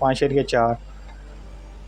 5.4,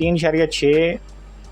3.6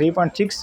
3.6,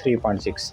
3.6,